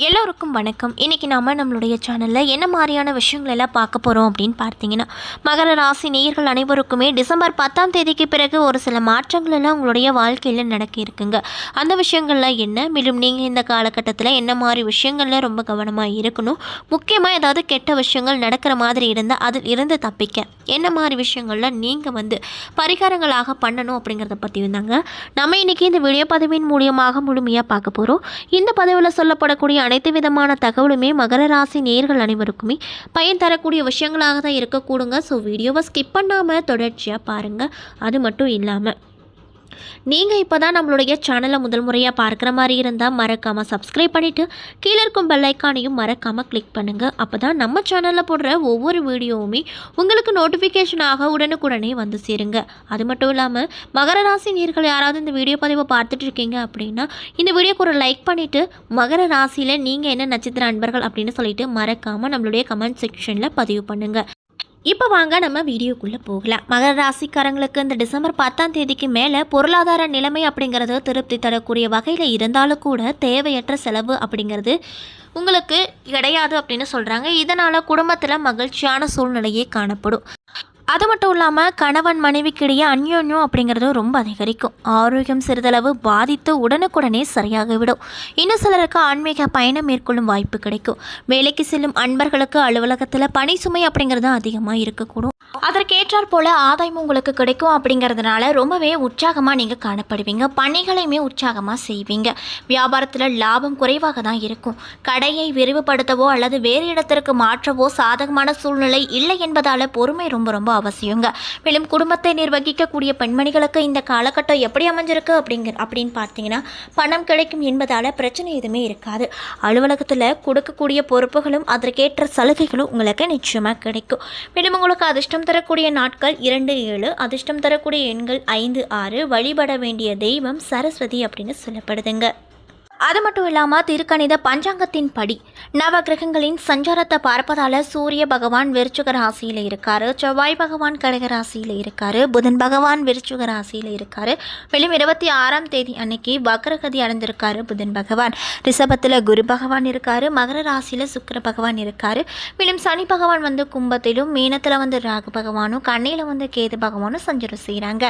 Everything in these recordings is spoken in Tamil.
எல்லோருக்கும் வணக்கம். இன்றைக்கி நாம் நம்மளுடைய சேனலில் என்ன மாதிரியான விஷயங்கள் எல்லாம் பார்க்க போகிறோம் அப்படின்னு பார்த்தீங்கன்னா, மகர ராசி நேயர்கள் அனைவருக்குமே டிசம்பர் 10ஆம் தேதிக்கு பிறகு ஒரு சில மாற்றங்கள் எல்லாம் உங்களுடைய வாழ்க்கையில் நடக்க இருக்குங்க. அந்த விஷயங்கள்லாம் என்ன, மேலும் நீங்கள் இந்த காலகட்டத்தில் என்ன மாதிரி விஷயங்களில் ரொம்ப கவனமாக இருக்கணும், முக்கியமாக ஏதாவது கெட்ட விஷயங்கள் நடக்கிற மாதிரி இருந்தால் அதில் இருந்து தப்பிக்க என்ன மாதிரி விஷயங்களில் நீங்கள் பரிகாரங்களாக பண்ணணும் அப்படிங்கிறத பற்றி வந்தாங்க நம்ம இன்றைக்கி இந்த வீடியோ பதிவின் மூலியமாக முழுமையாக பார்க்க போகிறோம். இந்த பதிவில் சொல்லப்படக்கூடிய அனைத்து விதமான தகவலுமே மகர ராசி நேயர்கள் அனைவருக்குமே பயன் தரக்கூடிய விஷயங்களாக தான் இருக்கக்கூடுங்க. ஸோ வீடியோவை ஸ்கிப் பண்ணாமல் தொடர்ச்சியாக பாருங்கள். அது மட்டும் இல்லாமல் நீங்கள் இப்போ தான் நம்மளுடைய சேனலை முதல் முறையாக பார்க்குற மாதிரி இருந்தால் மறக்காமல் சப்ஸ்கிரைப் பண்ணிவிட்டு கீழே இருக்கும் பெல் ஐக்கானையும் மறக்காமல் கிளிக் பண்ணுங்கள். அப்போ தான் நம்ம சேனலில் போடுற ஒவ்வொரு வீடியோவுமே உங்களுக்கு நோட்டிஃபிகேஷனாக உடனுக்குடனே வந்து சேருங்க. அது மட்டும் இல்லாமல் மகர ராசி நேயர்கள் யாராவது இந்த வீடியோ பதிவை பார்த்துட்டு இருக்கீங்க அப்படின்னா இந்த வீடியோக்கு ஒரு லைக் பண்ணிவிட்டு மகர ராசியில் நீங்கள் என்ன நட்சத்திர அன்பர்கள் அப்படின்னு சொல்லிட்டு மறக்காமல் நம்மளுடைய கமெண்ட் செக்ஷனில் பதிவு பண்ணுங்கள். இப்போ வாங்க நம்ம வீடியோக்குள்ளே போகலாம். மகர ராசிக்காரங்களுக்கு இந்த டிசம்பர் 10ஆம் தேதிக்கு மேலே பொருளாதார நிலைமை அப்படிங்கிறது திருப்தி தரக்கூடிய வகையில் இருந்தாலும் கூட தேவையற்ற செலவு அப்படிங்கிறது உங்களுக்கு கிடையாது அப்படின்னு சொல்கிறாங்க. இதனால் குடும்பத்தில் மகிழ்ச்சியான சூழ்நிலையே காணப்படும். அது மட்டும் இல்லாமல் கணவன் மனைவிக்கிடையே அந்யோன்யம் அப்படிங்கிறது ரொம்ப அதிகரிக்கும். ஆரோக்கியம் சிறிதளவு பாதித்து உடனுக்குடனே சரியாகிவிடும். இன்னும் சிலருக்கு ஆன்மீக பயணம் மேற்கொள்ளும் வாய்ப்பு கிடைக்கும். வேலைக்கு செல்லும் அன்பர்களுக்கு அலுவலகத்தில் பணி சுமை அப்படிங்கிறது அதிகமாக இருக்கக்கூடும். அதற்கேற்றாற் போல் ஆதாயம் உங்களுக்கு கிடைக்கும். அப்படிங்கிறதுனால ரொம்பவே உற்சாகமாக நீங்கள் காணப்படுவீங்க. பணிகளையுமே உற்சாகமாக செய்வீங்க. வியாபாரத்தில் லாபம் குறைவாக தான் இருக்கும். கடையை விரிவுபடுத்தவோ அல்லது வேறு இடத்திற்கு மாற்றவோ சாதகமான சூழ்நிலை இல்லை என்பதால் பொறுமை ரொம்ப ரொம்ப அவசியங்க. மேலும் குடும்பத்தை நிர்வகிக்கக்கூடிய பெண்மணிகளுக்கு இந்த காலகட்டம் எப்படி அமைஞ்சிருக்கு அப்படின்னு பார்த்தீங்கன்னா, பணம் கிடைக்கும் என்பதால் பிரச்சனை எதுவுமே இருக்காது. அலுவலகத்தில் கொடுக்கக்கூடிய பொறுப்புகளும் அதற்கேற்ற சலுகைகளும் உங்களுக்கு நிச்சயமாக கிடைக்கும். மேலும் உங்களுக்கு அதிர்ஷ்டம் தரக்கூடிய நாட்கள் 2, 7. அதிர்ஷ்டம் தரக்கூடிய எண்கள் 5, 6. வழிபட வேண்டிய தெய்வம் சரஸ்வதி அப்படின்னு சொல்லப்படுதுங்க. அது மட்டும் இல்லாமல் திருக்கணித பஞ்சாங்கத்தின் படி நவ கிரகங்களின் சஞ்சாரத்தை பார்ப்பதால் சூரிய பகவான் விருச்சிக ராசியில் இருக்கார், செவ்வாய் பகவான் கடக ராசியில் இருக்கார், புதன் பகவான் விருச்சிக ராசியில் இருக்கார். மேலும் 26ஆம் தேதி அன்னைக்கு வக்ரகதி அடைந்திருக்காரு புதன் பகவான். ரிஷபத்தில் குரு பகவான் இருக்கார், மகர ராசியில் சுக்கிர பகவான் இருக்கார். மேலும் சனி பகவான் கும்பத்திலும், மீனத்தில் ராகு பகவானும், கண்ணியில் கேது பகவானும் சஞ்சாரம் செய்கிறாங்க.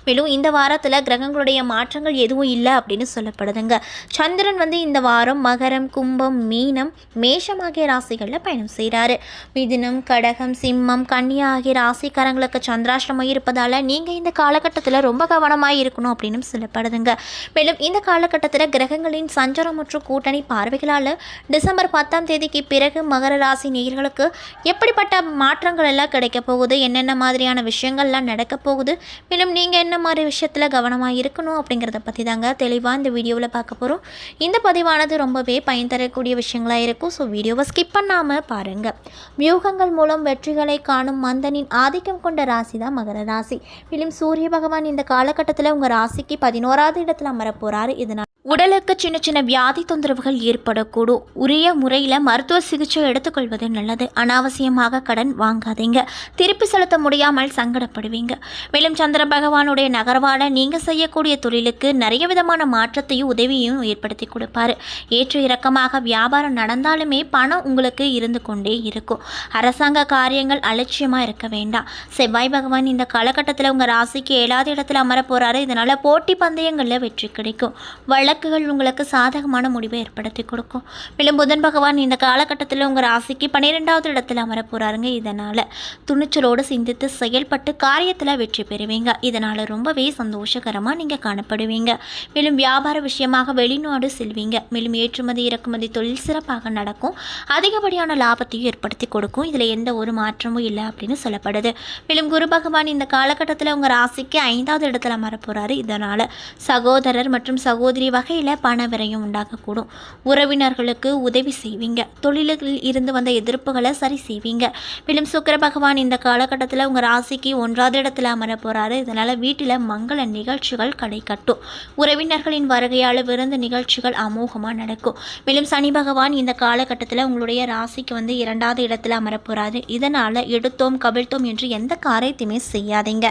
மேலும் இந்த வாரத்தில் கிரகங்களுடைய மாற்றங்கள் எதுவும் இல்லை அப்படின்னு சொல்லப்படுதுங்க. சந்திரன் இந்த வாரம் மகரம், கும்பம், மீனம், மேஷம் ஆகிய ராசிகளில் பயணம் செய்கிறாரு. மிதுனம், கடகம், சிம்மம், கன்னியா ஆகிய ராசிக்காரங்களுக்கு சந்திராஷ்டமம் இருப்பதால் நீங்கள் இந்த காலகட்டத்தில் ரொம்ப கவனமாக இருக்கணும் அப்படின்னு சொல்லப்படுதுங்க. மேலும் இந்த காலகட்டத்தில் கிரகங்களின் சஞ்சாரம் மற்றும் கூட்டணி பார்வைகளால் டிசம்பர் 10ஆம் தேதிக்கு பிறகு மகர ராசி நேயர்களுக்கு எப்படிப்பட்ட மாற்றங்கள் எல்லாம் கிடைக்க போகுது, என்னென்ன மாதிரியான விஷயங்கள்லாம் நடக்க போகுது, மேலும் நீங்கள் என்ன மாதிரி விஷயத்தில் கவனமாக இருக்கணும் அப்படிங்கிறத பற்றி தாங்க தெளிவாக இந்த வீடியோவில் பார்க்க போகிறோம். இந்த பதிவானது ரொம்பவே பயன் தரக்கூடிய விஷயங்களாக இருக்கும். ஸோ வீடியோவை ஸ்கிப் பண்ணாமல் பாருங்கள். வியூகங்கள் மூலம் வெற்றிகளை காணும் மந்தனின் ஆதிக்கம் கொண்ட ராசி தான் மகர ராசி. மேலும் சூரிய பகவான் இந்த காலகட்டத்தில் உங்கள் ராசிக்கு 11ஆவது இடத்துல அமரப் போகிறாரு. இதனால் உடலுக்கு சின்ன சின்ன வியாதி தொந்தரவுகள் ஏற்படக்கூடும். உரிய முறையில் மருத்துவ சிகிச்சை எடுத்துக்கொள்வது நல்லது. அனாவசியமாக கடன் வாங்காதீங்க. திருப்பி செலுத்த முடியாமல் சங்கடப்படுவீங்க. மேலும் சந்திர பகவானுடைய நகர்வால நீங்கள் செய்யக்கூடிய தொழிலுக்கு நிறைய விதமான மாற்றத்தையும் உதவியும் ஏற்படுத்தி கொடுப்பாரு. ஏற்ற இறக்கமாக வியாபாரம் நடந்தாலுமே பணம் உங்களுக்கு இருந்து கொண்டே இருக்கும். அரசாங்க காரியங்கள் அலட்சியமாக இருக்க வேண்டாம். செவ்வாய் பகவான் இந்த காலகட்டத்தில் உங்கள் ராசிக்கு 7ஆவது இடத்துல அமரப் போகிறாரு. இதனால் போட்டி பந்தயங்களில் வெற்றி கிடைக்கும். வழக்குகள் உங்களுக்கு சாதகமான முடிவை ஏற்படுத்தி கொடுக்கும். மேலும் புதன் பகவான் இந்த காலகட்டத்தில் உங்கள் ராசிக்கு 12ஆவது இடத்துல அமரப் போகிறாருங்க. இதனால் துணிச்சலோடு சிந்தித்து செயல்பட்டு காரியத்தில் வெற்றி பெறுவீங்க. இதனால் ரொம்பவே சந்தோஷகரமாக நீங்கள் காணப்படுவீங்க. மேலும் வியாபார விஷயமாக வெளிநாடு செல்வீங்க. மேலும் ஏற்றுமதி இறக்குமதி தொழில் சிறப்பாக நடக்கும். அதிகப்படியான லாபத்தையும் ஏற்படுத்தி கொடுக்கும். இதில் எந்த ஒரு மாற்றமும் இல்லை அப்படின்னு சொல்லப்படுது. மேலும் குரு பகவான் இந்த காலகட்டத்தில் உங்கள் ராசிக்கு 5ஆவது இடத்துல அமரப் போகிறாரு. இதனால் சகோதரர் மற்றும் சகோதரி வகையில் பண விரயம் உண்டாகக்கூடும். உறவினர்களுக்கு உதவி செய்வீங்க. தொழில்களில் இருந்து வந்த எதிர்ப்புகளை சரி செய்வீங்க. மேலும் சுக்கிர பகவான் இந்த காலகட்டத்தில் உங்கள் ராசிக்கு 1ஆவது இடத்துல அமரப் போகிறாரு. இதனால் வீட்டில் மங்கள நிகழ்ச்சிகள் கடை கட்டும். உறவினர்களின் வருகையால் விருந்து நிகழ்ச்சிகள் அமோகமாக நடக்கும். மேலும் சனி பகவான் இந்த காலகட்டத்தில் உங்களுடைய ராசிக்கு 2ஆவது இடத்துல அமரப் போகிறாரு. இதனால் எடுத்தோம் கவிழ்த்தோம் என்று எந்த காரியத்தையுமே செய்யாதீங்க.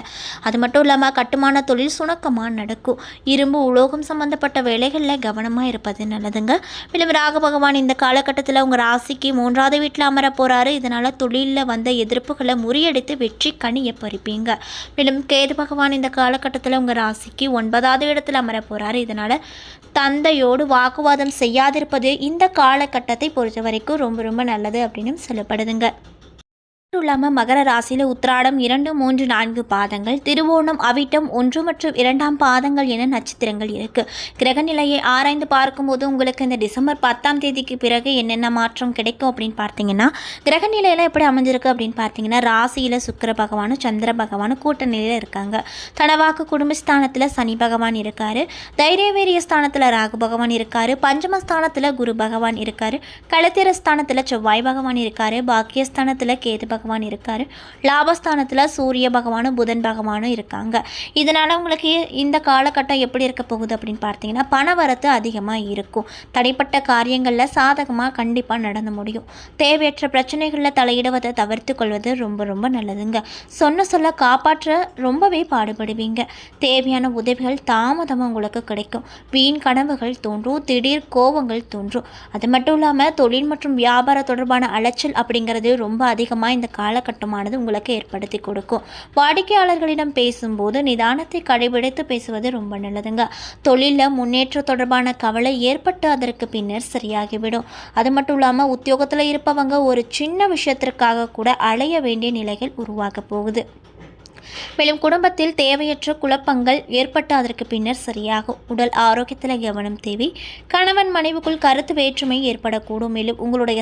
அது மட்டும் இல்லாமல் கட்டுமான தொழில் சுணக்கமாக நடக்கும். இரும்பு உலோகம் சம்பந்தப்பட்ட வேலைகளில் கவனமாக இருப்பது நல்லதுங்க. மேலும் ராகு பகவான் இந்த காலகட்டத்தில் உங்கள் ராசிக்கு 3வது வீட்டில் அமர போகிறாரு. இதனால் தொழிலில் வந்த எதிர்ப்புகளை முறியடித்து வெற்றி கனியை பறிப்பீங்க. மேலும் கேது பகவான் இந்த காலகட்டத்தில் உங்கள் ராசிக்கு 9வது இடத்தில் அமர போகிறாரு. இதனால் தந்தையோடு வாக்குவாதம் செய்யாதிருப்பது இந்த காலகட்டத்தை பொறுத்த வரைக்கும் ரொம்ப ரொம்ப நல்லது அப்படின்னு சொல்லப்படுதுங்க. இல்லாமல் மகர ராசியில் உத்திராடம் 2, 3, 4 பாதங்கள், திருவோணம், அவிட்டம் 1 மற்றும் 2ஆம் பாதங்கள் என நட்சத்திரங்கள் இருக்குது. கிரக நிலையை ஆராய்ந்து பார்க்கும்போது உங்களுக்கு இந்த டிசம்பர் 10ஆம் தேதிக்கு பிறகு என்னென்ன மாற்றம் கிடைக்கும் அப்படின்னு பார்த்தீங்கன்னா, கிரக நிலையெல்லாம் எப்படி அமைஞ்சிருக்கு அப்படின்னு பார்த்தீங்கன்னா, ராசியில் சுக்கிர பகவானும் சந்திர பகவானும் கூட்ட நிலையில் இருக்காங்க. தனவாக்கு குடும்பஸ்தானத்தில் சனி பகவான் இருக்கார். தைரியவீரிய ஸ்தானத்தில் ராகு பகவான் இருக்கார். பஞ்சமஸ்தானத்தில் குரு பகவான் இருக்கார். களத்திர ஸ்தானத்தில் செவ்வாய் பகவான் இருக்கார். பாக்கியஸ்தானத்தில் கேது பகவான் இருக்காரு. லாபஸ்தானத்தில் சூரிய பகவானும் புதன் பகவானும் இருக்காங்க. இதனால் உங்களுக்கு இந்த காலகட்டம் எப்படி இருக்க போகுது அப்படின்னு பார்த்தீங்கன்னா, பணவரத்து அதிகமாக இருக்கும். தடைப்பட்ட காரியங்களில் சாதகமாக கண்டிப்பாக நடந்து முடியும். தேவையற்ற பிரச்சனைகளில் தலையிடுவதை தவிர்த்து கொள்வது ரொம்ப ரொம்ப நல்லதுங்க. சொல்ல காப்பாற்ற ரொம்பவே பாடுபடுவீங்க. தேவையான உதவிகள் தாமதமாக உங்களுக்கு கிடைக்கும். வீண் கனவுகள் தோன்றும். திடீர் கோபங்கள் தோன்றும். அது மட்டும் இல்லாமல் தொழில் மற்றும் வியாபார தொடர்பான அலைச்சல் அப்படிங்கிறது ரொம்ப அதிகமாக இந்த காலகட்டமானது உங்களுக்கு ஏற்படுத்தி கொடுக்கும். வாடிக்கையாளர்களிடம் பேசும்போது நிதானத்தை கடைபிடித்து பேசுவது ரொம்ப நல்லதுங்க. தொழிலில் முன்னேற்ற தொடர்பான கவலை ஏற்பட்டு அதற்கு பின்னர் சரியாகிவிடும். அது மட்டும் இல்லாமல் உத்தியோகத்தில் இருப்பவங்க ஒரு சின்ன விஷயத்திற்காக கூட அலைய வேண்டிய நிலைகள் உருவாக போகுது. மேலும் குடும்பத்தில் தேவையற்ற குழப்பங்கள் ஏற்பட்டு அதற்கு பின்னர் சரியாகும். உடல் ஆரோக்கியத்தில் கவனம் தேவை. கணவன் மனைவிக்குள் கருத்து வேற்றுமை ஏற்படக்கூடும். மேலும் உங்களுடைய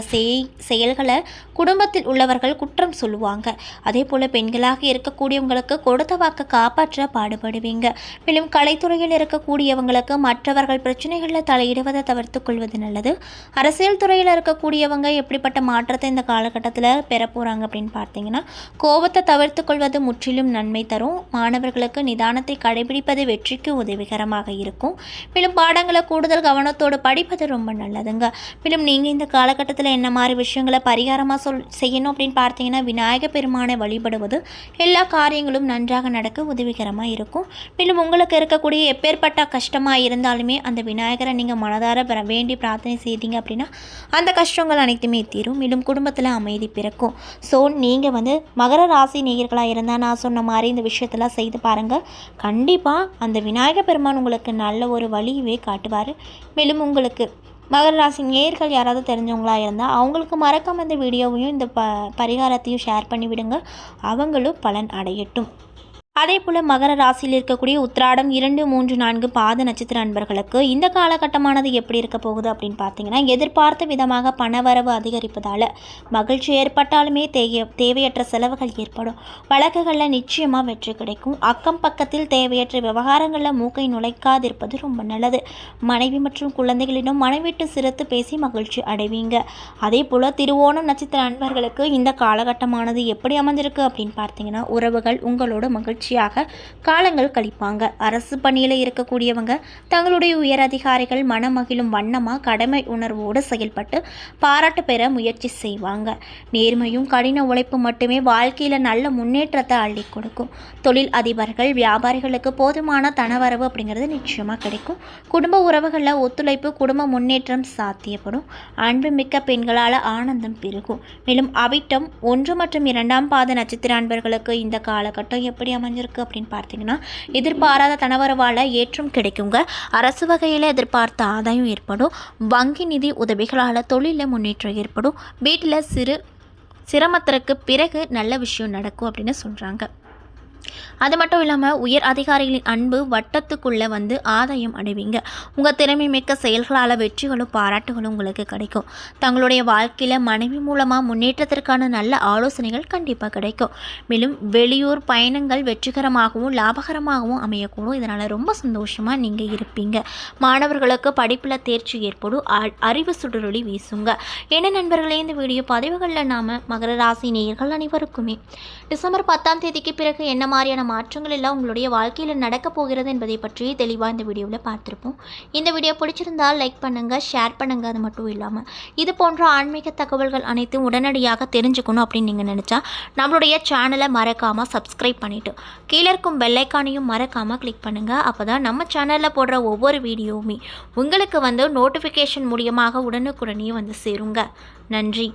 செயல்களை குடும்பத்தில் உள்ளவர்கள் குற்றம் சொல்லுவாங்க. அதே போல் பெண்களாக இருக்கக்கூடியவங்களுக்கு கொடுத்த வாக்க காப்பாற்ற பாடுபடுவீங்க. மேலும் கலைத்துறையில் இருக்கக்கூடியவங்களுக்கு மற்றவர்கள் பிரச்சனைகளில் தலையிடுவதை தவிர்த்து கொள்வது நல்லது. அரசியல் துறையில் இருக்கக்கூடியவங்க எப்படிப்பட்ட மாற்றத்தை இந்த காலகட்டத்தில் பெற போகிறாங்க அப்படின்னு பார்த்தீங்கன்னா, கோபத்தை தவிர்த்து கொள்வது முற்றிலும் நன்மை தரும். மாணவர்களுக்கு நிதானத்தை கடைபிடிப்பது வெற்றிக்கு உதவிகரமாக இருக்கும். மேலும் பாடங்களை கூடுதல் கவனத்தோடு படிப்பது ரொம்ப நல்லதுங்க. மேலும் நீங்கள் இந்த காலகட்டத்தில் என்ன மாதிரி விஷயங்களை பரிகாரமாக செய்யணும் அப்படின்னு பார்த்தீங்கன்னா, விநாயக பெருமானை வழிபடுவது எல்லா காரியங்களும் நன்றாக நடக்க உதவிகரமாக இருக்கும். மேலும் உங்களுக்கு இருக்கக்கூடிய எப்பேற்பட்ட கஷ்டமாக இருந்தாலுமே அந்த விநாயகரை நீங்கள் மனதார வேண்டி பிரார்த்தனை செய்தீங்க அப்படின்னா அந்த கஷ்டங்கள் அனைத்துமே தீரும். மேலும் குடும்பத்தில் அமைதி பிறக்கும். ஸோ நீங்கள் மகர ராசி நேயர்களாக இருந்தால் நான் சொன்ன மாதிரி இந்த விஷயத்தெல்லாம் செய்து பாருங்கள். கண்டிப்பாக அந்த விநாயகர் பெருமான் உங்களுக்கு நல்ல ஒரு வழியவே காட்டுவார். மேலும் உங்களுக்கு மகர ராசி நேயர்கள் யாராவது தெரிஞ்சவங்களா இருந்தால் அவங்களுக்கு மறக்காமல் இந்த வீடியோவையும் இந்த பரிகாரத்தையும் ஷேர் பண்ணி விடுங்க. அவங்களும் பலன் அடையட்டும். அதே போல் மகர ராசியில் இருக்கக்கூடிய உத்திராடம் 2, 3, 4 பாத நட்சத்திர அன்பர்களுக்கு இந்த காலகட்டமானது எப்படி இருக்க போகுது அப்படின்னு பார்த்தீங்கன்னா, எதிர்பார்த்த விதமாக பணவரவு அதிகரிப்பதால் மகிழ்ச்சி ஏற்பட்டாலுமே தேவையற்ற செலவுகள் ஏற்படும். வழக்குகளில் நிச்சயமாக வெற்றி கிடைக்கும். அக்கம் பக்கத்தில் தேவையற்ற விவகாரங்களில் மூக்கை நுழைக்காதிருப்பது ரொம்ப நல்லது. மனைவி மற்றும் குழந்தைகளிடம் மனைவிட்டு சிரித்து பேசி மகிழ்ச்சி அடைவீங்க. அதே போல் திருவோணம் நட்சத்திர அன்பர்களுக்கு இந்த காலகட்டமானது எப்படி அமைஞ்சிருக்கு அப்படின்னு பார்த்தீங்கன்னா, உறவுகள் உங்களோட மகிழ்ச்சி காலங்கள் கழிப்பாங்க. அரசு பணியில் இருக்கக்கூடியவங்க தங்களுடைய உயர் அதிகாரிகள் மனமகிழும் வண்ணமாக கடமை உணர்வோடு செயல்பட்டு பாராட்டு பெற முயற்சி செய்வாங்க. நேர்மையும் கடின உழைப்பு மட்டுமே வாழ்க்கையில் நல்ல முன்னேற்றத்தை அள்ளி கொடுக்கும். தொழில் அதிபர்கள் வியாபாரிகளுக்கு போதுமான தனவரவு அப்படிங்கிறது நிச்சயமாக கிடைக்கும். குடும்ப உறவுகளில் ஒத்துழைப்பு, குடும்ப முன்னேற்றம் சாத்தியப்படும். அன்பு மிக்க பெண்களால் ஆனந்தம் பெருகும். மேலும் அவிட்டம் 1 மற்றும் 2ஆம் பாத நட்சத்திர அன்பர்களுக்கு இந்த காலகட்டம் எப்படி அமைஞ்சிருக்கு அப்படின்னு பார்த்தீங்கன்னா, எதிர்பாராத தனவரவால் ஏற்றம் கிடைக்குங்க. அரசு வகையில் எதிர்பார்த்த ஆதாயம் ஏற்படும். வங்கி நிதி உதவிகளால் தொழிலில் முன்னேற்றம் ஏற்படும். வீட்டில் சிரமத்திற்கு பிறகு நல்ல விஷயம் நடக்கும் அப்படின்னு சொல்கிறாங்க. அது மட்டும் இல்லாமல் உயர் அதிகாரிகளின் அன்பு வட்டத்துக்குள்ளே ஆதாயம் அடைவீங்க. உங்கள் திறமை மிக்க செயல்களால் வெற்றிகளும் பாராட்டுகளும் உங்களுக்கு கிடைக்கும். தங்களுடைய வாழ்க்கையில் மனைவி மூலமாக முன்னேற்றத்திற்கான நல்ல ஆலோசனைகள் கண்டிப்பாக கிடைக்கும். மேலும் வெளியூர் பயணங்கள் வெற்றிகரமாகவும் லாபகரமாகவும் அமையக்கூடும். இதனால் ரொம்ப சந்தோஷமாக நீங்கள் இருப்பீங்க. மாணவர்களுக்கு படிப்பில் தேர்ச்சி ஏற்படும். அறிவு சுடரொளி வீசுங்க. என்ன நண்பர்களே, இந்த வீடியோ பதிவுகளில் நாம் மகர ராசி நேயர்கள் அனைவருக்குமே டிசம்பர் 10ஆம் தேதிக்கு பிறகு என்ன மாதிரியான மாற்றங்கள் எல்லாம் உங்களுடைய வாழ்க்கையில் நடக்க போகிறது என்பதை பற்றி தெளிவாக இந்த வீடியோவில் பார்த்துருப்போம். இந்த வீடியோ பிடிச்சிருந்தால் லைக் பண்ணுங்கள், ஷேர் பண்ணுங்கள். அது மட்டும் இல்லாமல் இது போன்ற ஆன்மீக தகவல்கள் அனைத்தும் உடனடியாக தெரிஞ்சுக்கணும் அப்படின்னு நீங்கள் நினச்சா நம்மளுடைய சேனலை மறக்காமல் சப்ஸ்கிரைப் பண்ணிவிட்டு கீழே இருக்கும் பெல்லைக்கானையும் மறக்காமல் கிளிக் பண்ணுங்கள். அப்போ தான் நம்ம சேனலில் போடுற ஒவ்வொரு வீடியோவுமே உங்களுக்கு நோட்டிஃபிகேஷன் மூலியமாக உடனுக்குடனே சேருங்க. நன்றி.